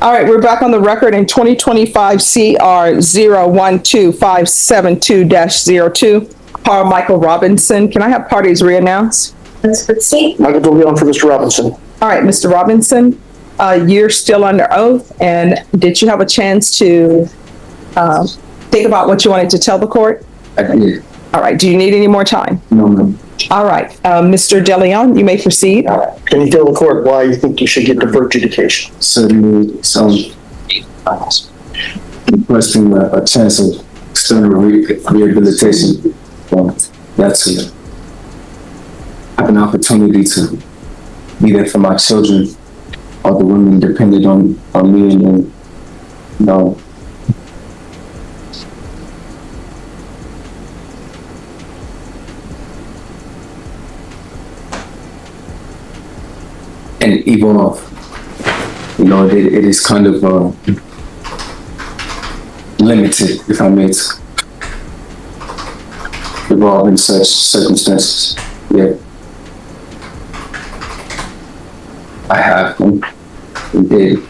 All right, we're back on the record in 2025 CR 012572-02. Michael Robinson. Can I have parties reannounced? Let's proceed. Michael DeLeon for Mr. Robinson. All right, Mr. Robinson, you're still under oath, and did you have a chance to think about what you wanted to tell the court? I did. All right, do you need any more time? No, ma'am. All right, Mr. DeLeon, you may proceed. All right. Can you tell the court why you think you should get deferred adjudication? Certainly, requesting a chance of external rehabilitation. That's to have an opportunity to be there for my children. All the women depended on me, and then, you know, and evolve. You know, it is kind of limited, if I may evolve in such circumstances. Yeah, I have them, and did,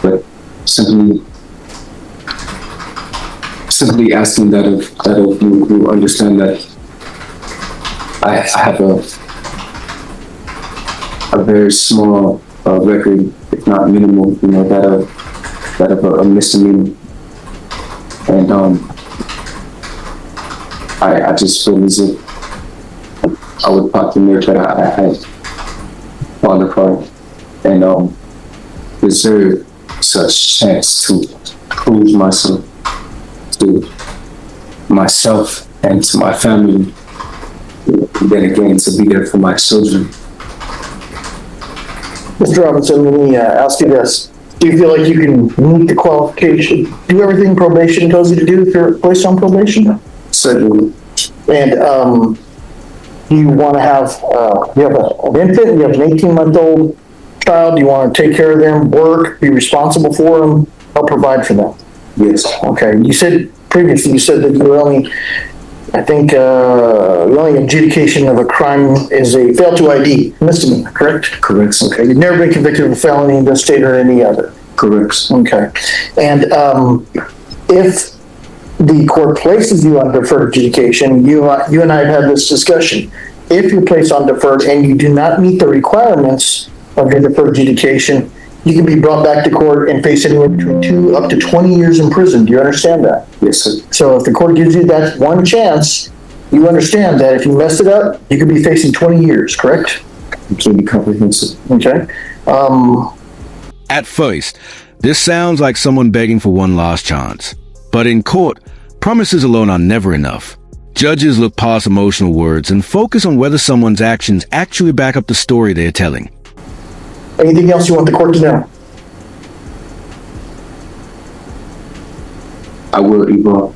but simply asking that of you who understand that I have a very small record, if not minimal, you know, that of a misdemeanor, and I just feel as if I would pop the mirror that I had fallen apart, and deserve such chance to prove myself to myself and to my family, and then again to be there for my children. Mr. Robinson, let me ask you this. Do you feel like you can meet the qualification, do everything probation tells you to do if you're placed on probation? Certainly. And do you want to have, you have an infant, you have an 18-month-old child, you want to take care of them, work, be responsible for them, help provide for them? Yes. Okay, you said previously, you said that you were only, I think, the only adjudication of a crime is a fail to ID misdemeanor, correct? Correct. Okay, you've never been convicted of a felony in this state or any other? Correct. Okay, and if the court places you on deferred adjudication, you and I have had this discussion. If you're placed on deferred and you do not meet the requirements of your deferred adjudication, you can be brought back to court and face anywhere between 2 up to 20 years in prison. Do you understand that? Yes, sir. So if the court gives you that one chance, you understand that if you messed it up, you could be facing 20 years, correct? Completely comprehensive. Okay. At first, this sounds like someone begging for one last chance. But in court, promises alone are never enough. Judges look past emotional words and focus on whether someone's actions actually back up the story they're telling. Anything else you want the court to know? I will evolve.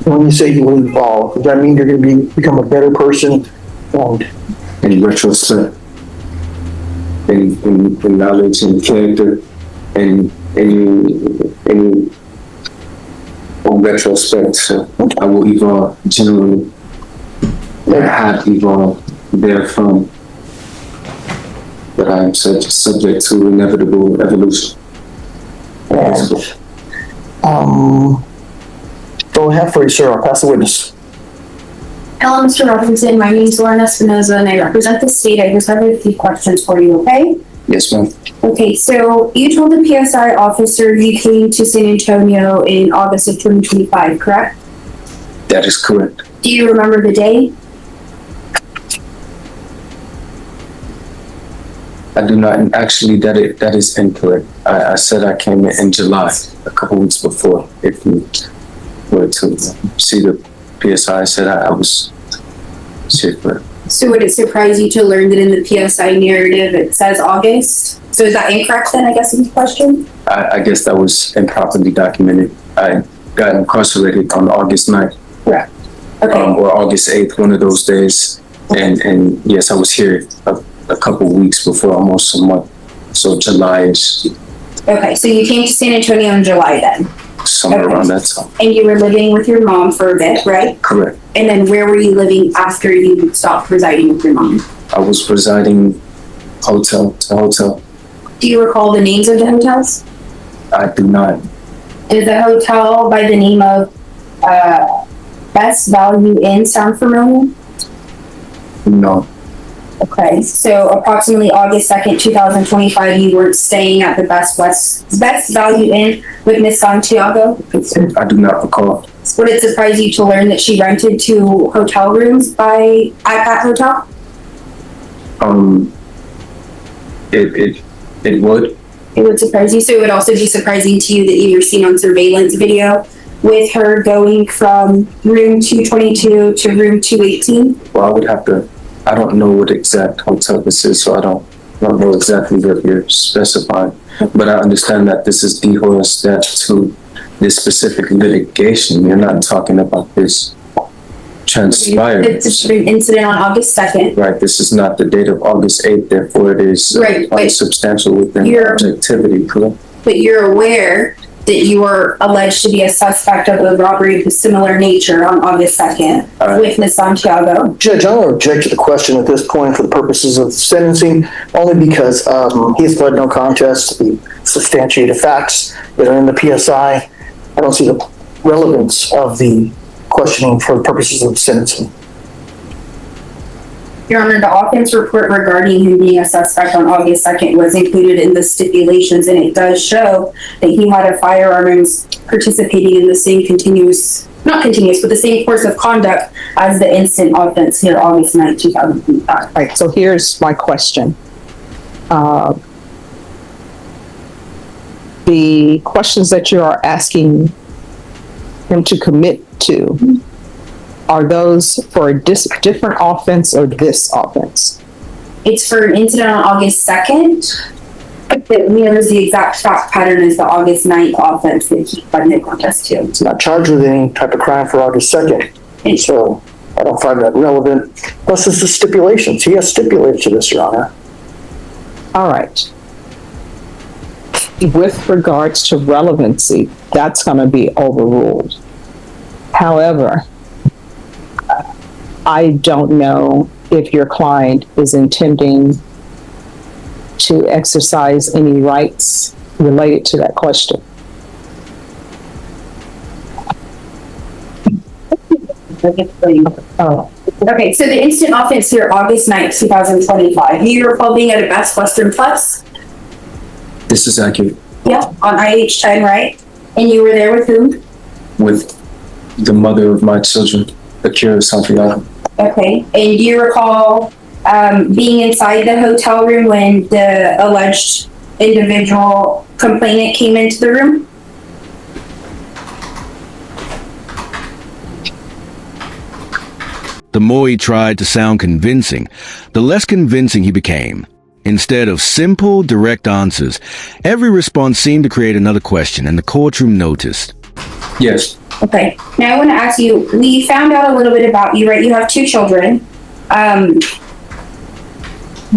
When you say you will evolve, does that mean you're going to become a better person? In retrospect, in knowledge and character, and in retrospect, so I will evolve generally. I have evolved therefrom, but I am subject to inevitable evolution. Go ahead for you, sir. I'll pass the witness. Hello, Mr. Robinson. My name is Lauren Espinoza, and I represent the state. I just have a few questions for you, okay? Yes, ma'am. Okay, so you told the PSI officer you came to San Antonio in August of 2025, correct? That is correct. Do you remember the day? I do not. Actually, that is incorrect. I said I came in July, a couple weeks before. If you were to see the PSI, I said I was sick. So would it surprise you to learn that in the PSI narrative it says August? So is that incorrect then, I guess, in this question? I guess that was improperly documented. I got incarcerated on August 9th. Correct. Okay. Or August 8th, one of those days. And yes, I was here a couple weeks before, almost a month. So July-ish. Okay, so you came to San Antonio in July then? Somewhere around that time. And you were living with your mom for a bit, right? Correct. And then where were you living after you stopped residing with your mom? I was residing hotel to hotel. Do you recall the names of the hotels? I do not. Did the hotel by the name of Best Value Inn sound familiar? No. Okay, so approximately August 2nd, 2025, you were staying at the Best Value Inn with Miss Santiago? I do not recall. Would it surprise you to learn that she rented 2 hotel rooms at that hotel? It would. It would surprise you. So it would also be surprising to you that you were seen on surveillance video with her going from room 222 to room 218? Well, I would have to, I don't know what exact hotel this is, so I don't know exactly what you're specifying. But I understand that this is the step to this specific litigation. You're not talking about this transpired. It's an incident on August 2nd. Right, this is not the date of August 8th, therefore it is Right, substantial within objectivity, correct? But you're aware that you were alleged to be a suspect of a robbery of a similar nature on August 2nd with Ms. Santiago. Judge, I'm going to object to the question at this point for the purposes of sentencing, only because he has pled no contest to the substantiated facts that are in the PSI. I don't see the relevance of the questioning for the purposes of sentencing. Your Honor, the offense report regarding him being a suspect on August 2nd was included in the stipulations, and it does show that he had a firearm and was participating in the same but the same course of conduct as the instant offense here, August 9th, 2025. Right, so here's my question. The questions that you are asking him to commit to, are those for a different offense or this offense? It's for an incident on August 2nd that mirrors the exact fact pattern as the August 9th offense that he pled no contest to. It's not charged with any type of crime for August 2nd, so I don't find that relevant. Plus, this is stipulations. He has stipulated to this, Your Honor. All right. With regards to relevancy, that's going to be overruled. However, I don't know if your client is intending to exercise any rights related to that question. Okay, so the instant offense here, August 9th, 2025. You recall being at a Best Western Plus? This is accurate. Yeah, on IH10, right? And you were there with whom? With the mother of my children, Akira Santiago. Okay, and do you recall being inside the hotel room when the alleged individual complainant came into the room? The more he tried to sound convincing, the less convincing he became. Instead of simple, direct answers, every response seemed to create another question, and the courtroom noticed. Yes. Okay, now I want to ask you, we found out a little bit about you, right? You have 2 children.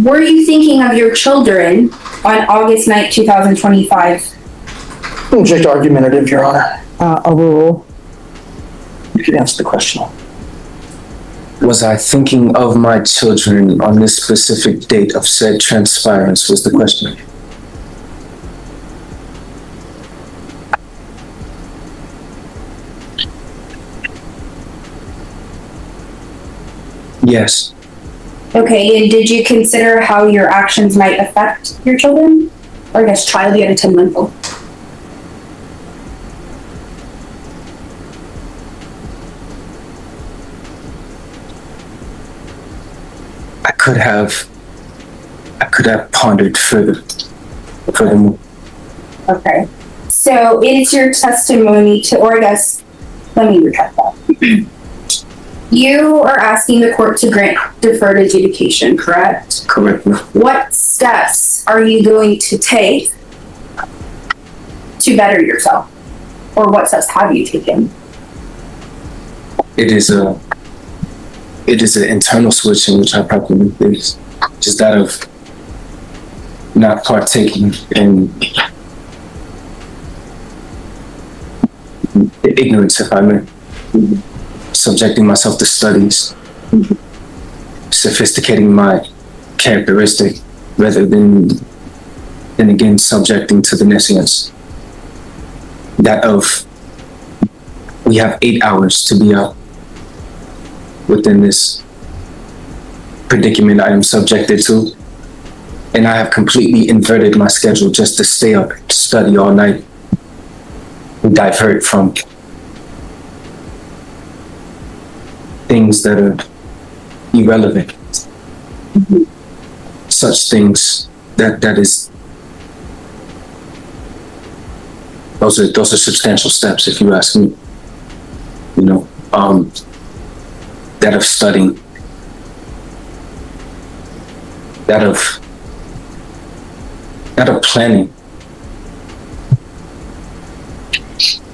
Were you thinking of your children on August 9th, 2025? Object argumentative, Your Honor. Overrule. You can answer the question. Was I thinking of my children on this specific date of said transpirance was the question. Yes. Okay, and did you consider how your actions might affect your children? Or I guess child, you had a 10-month-old. I could have pondered furthermore. Okay, so it is your testimony to, or I guess, let me retract that. You are asking the court to grant deferred adjudication, correct? Correct. What steps are you going to take to better yourself? Or what steps have you taken? It is an internal switch in which I probably is just that of not partaking in ignorance, if I may. Subjecting myself to studies, sophisticating my characteristic rather than and again, subjecting to the nescience. That of, we have 8 hours to be out within this predicament I am subjected to. And I have completely inverted my schedule just to stay up, to study all night, and divert from things that are irrelevant. Such things that is, those are substantial steps, if you ask me. You know, that of studying, that of planning.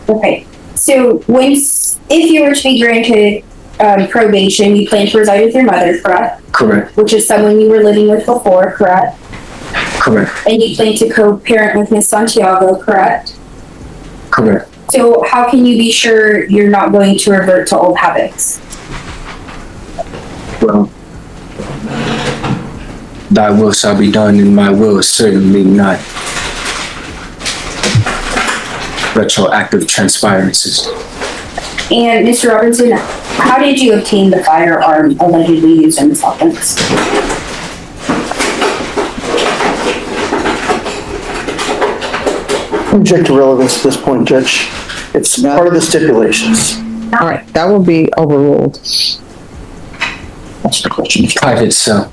Okay, so if you were to be granted probation, you plan to reside with your mother, correct? Correct. Which is someone you were living with before, correct? Correct. And you plan to co-parent with Miss Santiago, correct? Correct. So how can you be sure you're not going to revert to old habits? Well, thy will shall be done, and my will is certainly not retroactive transpirances. And Mr. Robinson, how did you obtain the firearm allegedly used in this offense? Object to relevance at this point, Judge. It's part of the stipulations. All right, that will be overruled. That's the question. Private cell.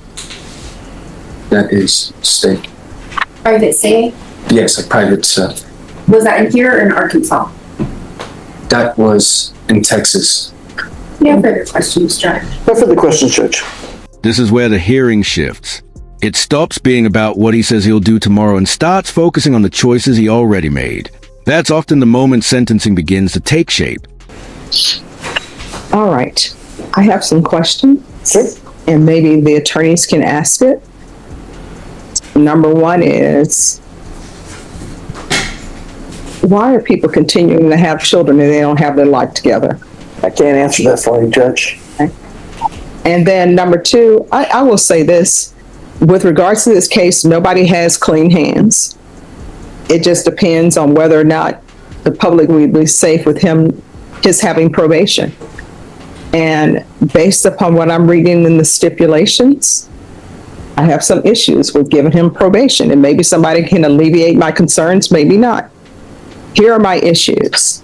That is state. Private say, Yes, a private cell. was that in here or in Arkansas? That was in Texas. No further questions, Judge. No further questions, Judge. This is where the hearing shifts. It stops being about what he says he'll do tomorrow and starts focusing on the choices he already made. That's often the moment sentencing begins to take shape. All right, I have some questions, and maybe the attorneys can ask it. Number one is, why are people continuing to have children and they don't have their life together? I can't answer that for you, Judge. And then number two, I will say this, with regards to this case, nobody has clean hands. It just depends on whether or not the public will be safe with his having probation. And based upon what I'm reading in the stipulations, I have some issues with giving him probation, and maybe somebody can alleviate my concerns, maybe not. Here are my issues.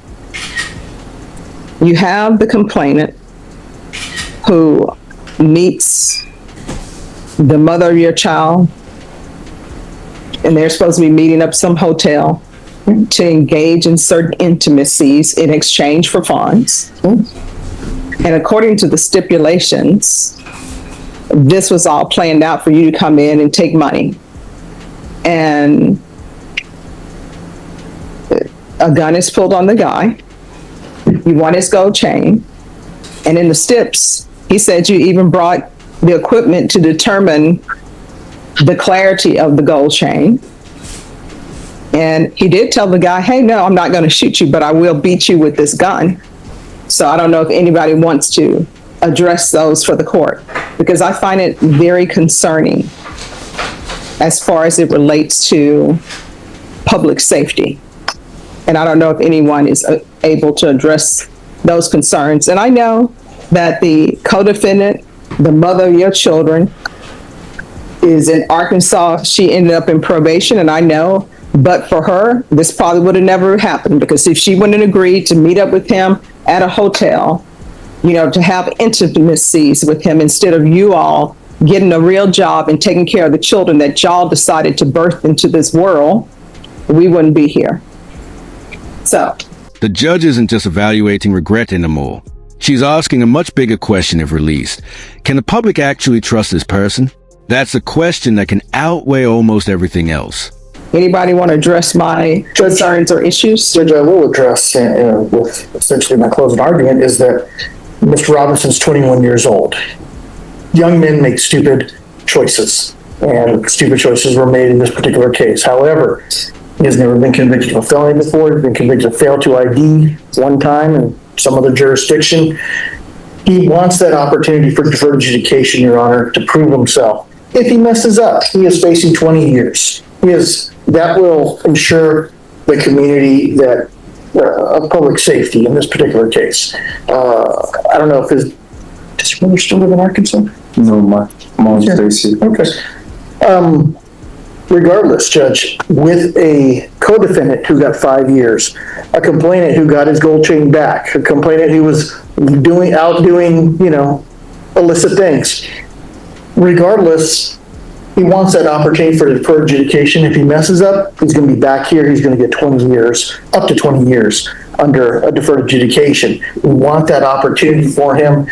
You have the complainant who meets the mother of your child, and they're supposed to be meeting up some hotel to engage in certain intimacies in exchange for funds. And according to the stipulations, this was all planned out for you to come in and take money. And a gun is pulled on the guy. You want his gold chain. And in the stips, he said you even brought the equipment to determine the clarity of the gold chain. And he did tell the guy, hey, no, I'm not going to shoot you, but I will beat you with this gun. So I don't know if anybody wants to address those for the court, because I find it very concerning as far as it relates to public safety. And I don't know if anyone is able to address those concerns. And I know that the co-defendant, the mother of your children, is in Arkansas. She ended up in probation, and I know, but for her, this probably would have never happened, because if she wouldn't have agreed to meet up with him at a hotel, to have intimacies with him instead of you all getting a real job and taking care of the children that y'all decided to birth into this world, we wouldn't be here. So The judge isn't just evaluating regret anymore. She's asking a much bigger question if released. Can the public actually trust this person? That's a question that can outweigh almost everything else. anybody want to address my concerns or issues? Judge, I will address with essentially my closing argument is that Mr. Robinson's 21 years old. Young men make stupid choices, and stupid choices were made in this particular case. However, he has never been convicted of a felony before. He's been convicted of fail to ID one time in some other jurisdiction. He wants that opportunity for deferred adjudication, Your Honor, to prove himself. If he messes up, he is facing 20 years. He has that will ensure the community that of public safety in this particular case. I don't know if does your brother still live in Arkansas? No, my mom stays here. Okay. Regardless, Judge, with a co-defendant who got 5 years, a complainant who got his gold chain back, a complainant who was outdoing, illicit things. Regardless, he wants that opportunity for deferred adjudication. If he messes up, he's going to be back here. He's going to get 20 years, up to 20 years under a deferred adjudication. We want that opportunity for him.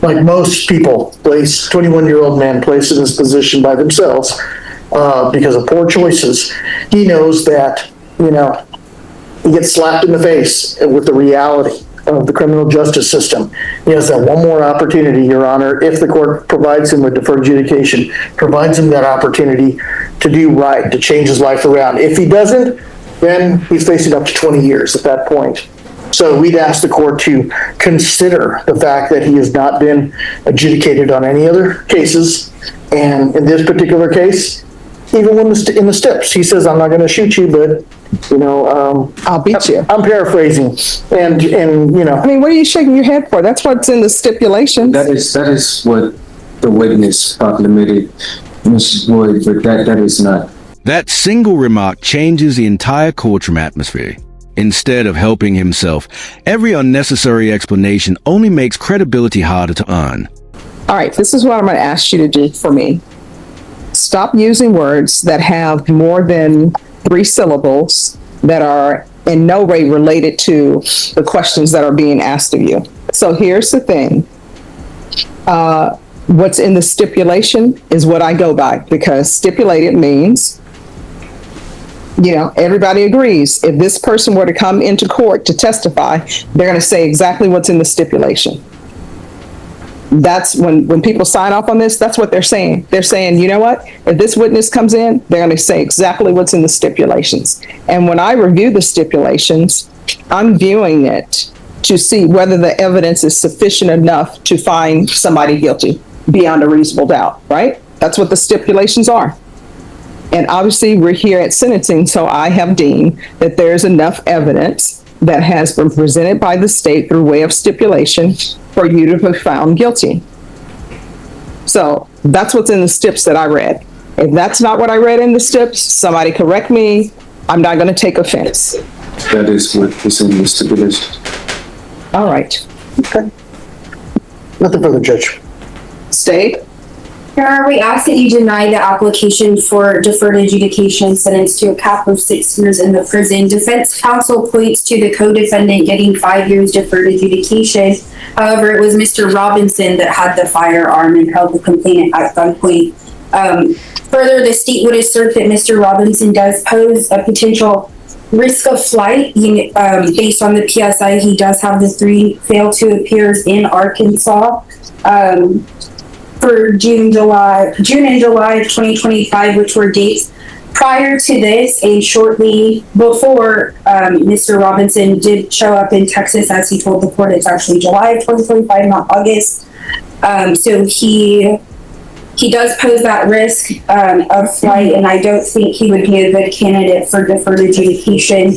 Like most people, 21-year-old man placed in this position by themselves because of poor choices. He knows that, he gets slapped in the face with the reality of the criminal justice system. He has that one more opportunity, Your Honor, if the court provides him with deferred adjudication, provides him that opportunity to do right, to change his life around. If he doesn't, then he's facing up to 20 years at that point. So we'd ask the court to consider the fact that he has not been adjudicated on any other cases. And in this particular case, even when in the steps, he says, I'm not going to shoot you, but, I'll beat you. I'm paraphrasing. And I mean, what are you shaking your head for? That's what's in the stipulations. That is what the witness proclamated, Mrs. Boyd, but that is not. That single remark changes the entire courtroom atmosphere. Instead of helping himself, every unnecessary explanation only makes credibility harder to earn. All right, this is what I'm going to ask you to do for me. Stop using words that have more than 3 syllables that are in no way related to the questions that are being asked of you. So here's the thing. What's in the stipulation is what I go by, because stipulated means, everybody agrees. If this person were to come into court to testify, they're going to say exactly what's in the stipulation. That's when people sign off on this, that's what they're saying. They're saying, you know what? If this witness comes in, they're going to say exactly what's in the stipulations. And when I review the stipulations, I'm viewing it to see whether the evidence is sufficient enough to find somebody guilty beyond a reasonable doubt, right? That's what the stipulations are. And obviously, we're here at sentencing, so I have deemed that there's enough evidence that has been presented by the state through way of stipulation for you to be found guilty. So that's what's in the stips that I read. If that's not what I read in the stips, somebody correct me. I'm not going to take offense. That is what is in the stipulation. All right. okay. Nothing further, Judge. State. Your Honor, we ask that you deny the application for deferred adjudication sentenced to a cap of 6 years in the prison. Defense counsel points to the co-defendant getting 5 years deferred adjudication. However, it was Mr. Robinson that had the firearm and held the complainant at gunpoint. Further, the state would assert that Mr. Robinson does pose a potential risk of flight. Based on the PSI, he does have the 3 fail to appears in Arkansas. For June and July of 2025, which were dates prior to this and shortly before Mr. Robinson did show up in Texas, as he told the court. It's actually July of 2025, not August. So he does pose that risk of flight, and I don't think he would be a good candidate for deferred adjudication.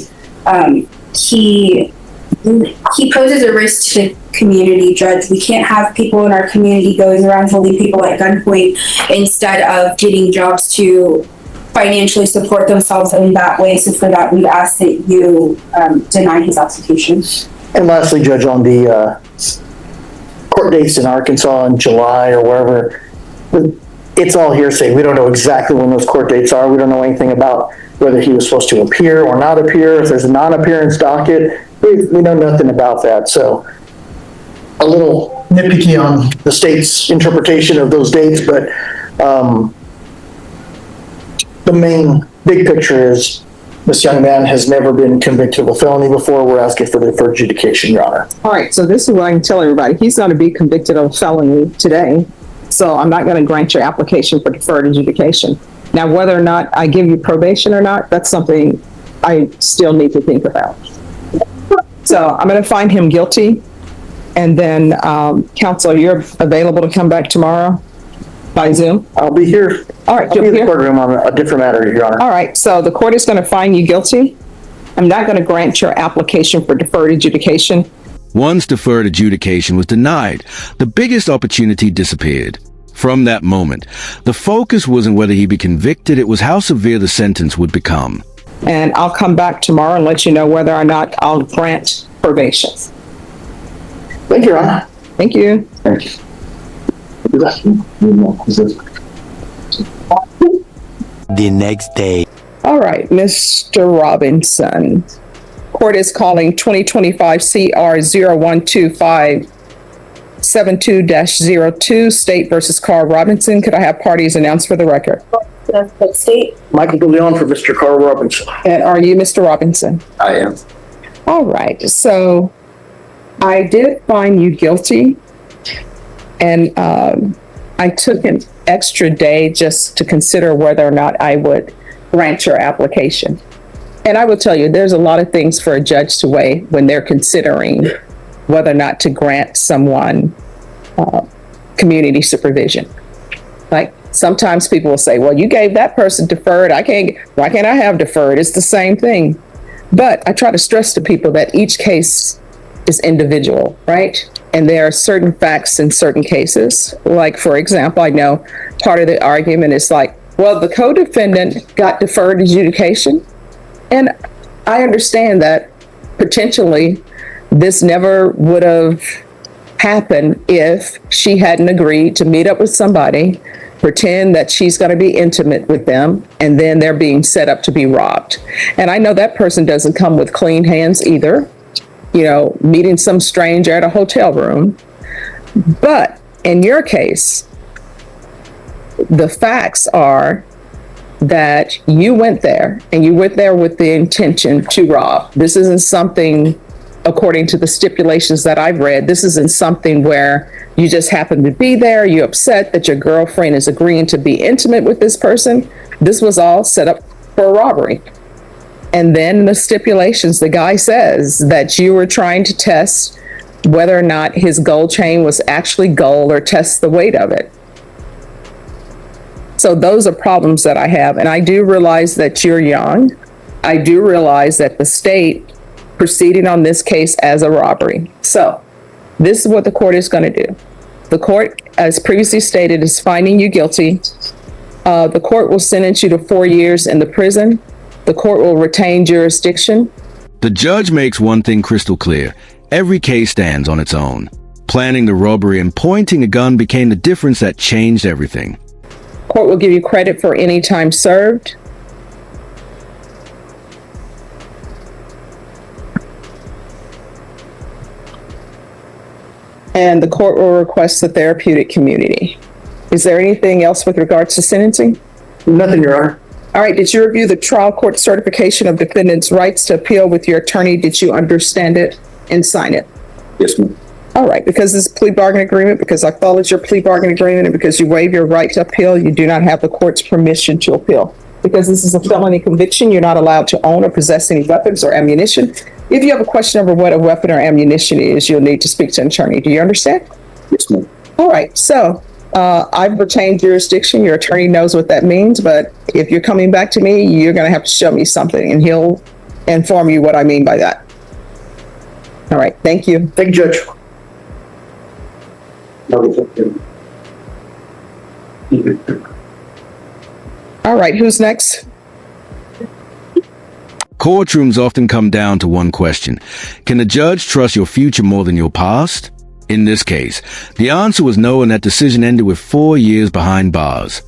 He poses a risk to community, Judge. We can't have people in our community going around holding people at gunpoint instead of getting jobs to financially support themselves in that way. So for that, we'd ask that you deny his application. And lastly, Judge, on the court dates in Arkansas in July or wherever, it's all hearsay. We don't know exactly when those court dates are. We don't know anything about whether he was supposed to appear or not appear. If there's a non-appearance docket, we know nothing about that. So a little nitpicky on the state's interpretation of those dates, but the main big picture is this young man has never been convicted of a felony before. We're asking for deferred adjudication, Your Honor. All right, so this is what I can tell everybody. He's going to be convicted of a felony today, so I'm not going to grant your application for deferred adjudication. Now, whether or not I give you probation or not, that's something I still need to think about. So I'm going to find him guilty, and then counsel, you're available to come back tomorrow by Zoom? I'll be here. All right, I'll be you'll in the hear? courtroom on a different matter, Your Honor. All right, so the court is going to find you guilty. I'm not going to grant your application for deferred adjudication. Once deferred adjudication was denied, the biggest opportunity disappeared. From that moment, the focus wasn't whether he'd be convicted, it was how severe the sentence would become. And I'll come back tomorrow and let you know whether or not I'll grant probation. Thank you, Your Honor. Thank you. Thank you. The next day. All right, Mr. Robinson. Court is calling 2025 CR 012572-02 State versus Carl Robinson. Could I have parties announced for the record? State. Michael DeLeon for Mr. Carl Robinson. And are you Mr. Robinson? I am. All right, so I did find you guilty, and I took an extra day just to consider whether or not I would grant your application. And I will tell you, there's a lot of things for a judge to weigh when they're considering whether or not to grant someone community supervision. Like sometimes people will say, well, you gave that person deferred. Why can't I have deferred? It's the same thing. But I try to stress to people that each case is individual, right? And there are certain facts in certain cases. Like, for example, I know part of the argument is like, well, the co-defendant got deferred adjudication. And I understand that potentially this never would have happened if she hadn't agreed to meet up with somebody, pretend that she's going to be intimate with them, and then they're being set up to be robbed. And I know that person doesn't come with clean hands either, you know, meeting some stranger at a hotel room. But in your case, the facts are that you went there and you went there with the intention to rob. This isn't something, according to the stipulations that I've read, this isn't something where you just happen to be there, you're upset that your girlfriend is agreeing to be intimate with this person. This was all set up for a robbery. And then the stipulations, the guy says that you were trying to test whether or not his gold chain was actually gold or test the weight of it. So those are problems that I have. And I do realize that you're young. I do realize that the state proceeded on this case as a robbery. So this is what the court is going to do. The court, as previously stated, is finding you guilty. The court will sentence you to 4 years in the prison. The court will retain jurisdiction. The judge makes one thing crystal clear. Every case stands on its own. Planning the robbery and pointing a gun became the difference that changed everything. Court will give you credit for any time served. And the court will request the therapeutic community. Is there anything else with regards to sentencing? Nothing, Your Honor. All right, did you review the trial court certification of defendant's rights to appeal with your attorney? Did you understand it and sign it? Yes, ma'am. All right, because this is a plea bargain agreement, because I followed your plea bargain agreement, and because you waive your right to appeal, you do not have the court's permission to appeal. Because this is a felony conviction, you're not allowed to own or possess any weapons or ammunition. If you have a question over what a weapon or ammunition is, you'll need to speak to an attorney. Do you understand? Yes, ma'am. All right, so I've retained jurisdiction. Your attorney knows what that means, but if you're coming back to me, you're going to have to show me something, and he'll inform you what I mean by that. All right, thank you. Thank you, Judge. All right, who's next? Courtrooms often come down to one question. Can the judge trust your future more than your past? In this case, the answer was no, and that decision ended with 4 years behind bars.